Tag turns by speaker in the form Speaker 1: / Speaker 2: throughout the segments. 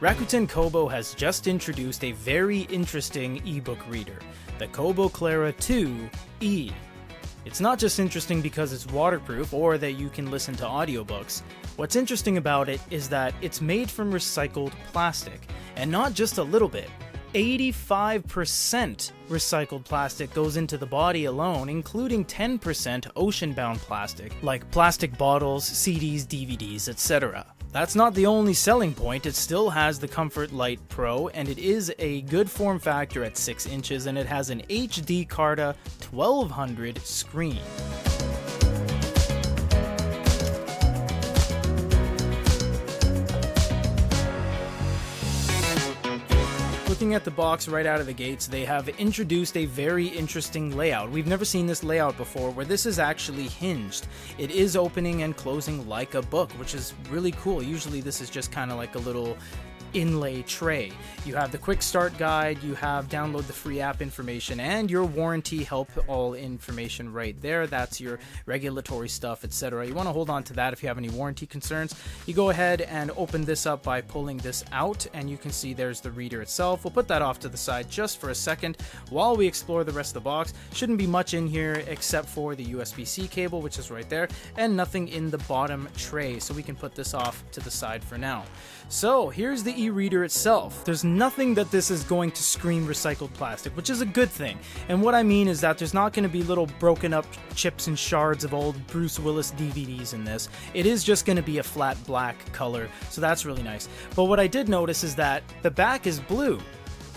Speaker 1: Rakuten Kobo has just introduced a very interesting ebook reader, the Kobo Clara 2e. It's not just interesting because it's waterproof or that you can listen to audiobooks. What's interesting about it is that it's made from recycled plastic, and not just a little bit. 85% recycled plastic goes into the body alone, including 10% ocean-bound plastic, like plastic bottles, CDs, DVDs, etc. That's not the only selling point. It still has the Comfort Light Pro, and it is a good form factor at 6 inches, and it has an HD Carta 1200 screen. Looking at the box right out of the gates, they have introduced a very interesting layout. We've never seen this layout before, where this is actually hinged. It is opening and closing like a book, which is really cool. Usually this is just kind of like a little inlay tray. You have the quick start guide, you have download the free app information, and your warranty help all information right there. That's your regulatory stuff, etc. You want to hold on to that if you have any warranty concerns. You go ahead and open this up by pulling this out, and you can see there's the reader itself. We'll put that off to the side just for a second while we explore the rest of the box. Shouldn't be much in here except for the USB-C cable, which is right there, and nothing in the bottom tray, so we can put this off to the side for now. So here's the e-reader itself. There's nothing that this is going to scream recycled plastic, which is a good thing. And what I mean is that there's not going to be little broken up chips and shards of old Bruce Willis DVDs in this. It is just going to be a flat black color, so that's really nice. But what I did notice is that the back is blue,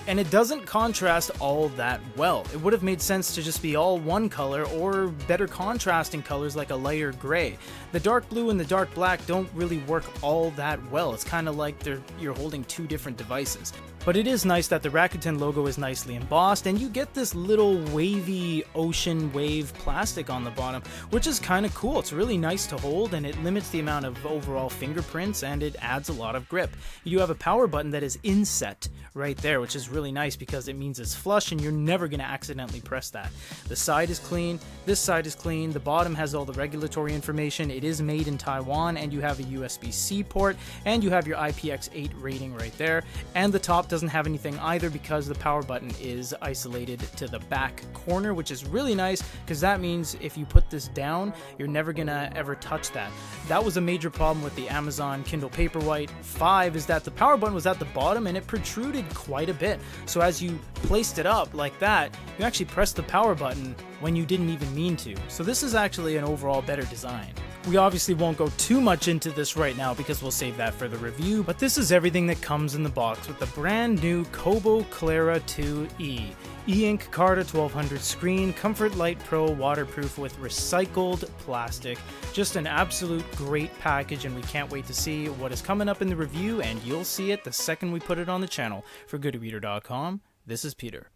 Speaker 1: and it doesn't contrast all that well. It would have made sense to just be all one color or better contrasting colors like a lighter gray. The dark blue and the dark black don't really work all that well. It's kind of like you're holding two different devices. But it is nice that the Rakuten logo is nicely embossed, and you get this little wavy ocean wave plastic on the bottom, which is kind of cool. It's really nice to hold, and it limits the amount of overall fingerprints, and it adds a lot of grip. You have a power button that is inset right there, which is really nice because it means it's flush and you're never going to accidentally press that. The side is clean, this side is clean, the bottom has all the regulatory information. It is made in Taiwan, and you have a USB-C port, and you have your IPX8 rating right there, and the top doesn't have anything either because the power button is isolated to the back corner, which is really nice because that means if you put this down, you're never gonna ever touch that. That was a major problem with the Amazon Kindle Paperwhite 5, is that the power button was at the bottom and it protruded quite a bit. So as you placed it up like that, you actually pressed the power button when you didn't even mean to. So this is actually an overall better design. We obviously won't go too much into this right now because we'll save that for the review, but this is everything that comes in the box with the brand new Kobo Clara 2e. E-Ink Carta 1200 screen, Comfort Light Pro waterproof with recycled plastic. Just an absolute great package, and we can't wait to see what is coming up in the review, and you'll see it the second we put it on the channel. For GoodReader.com, this is Peter.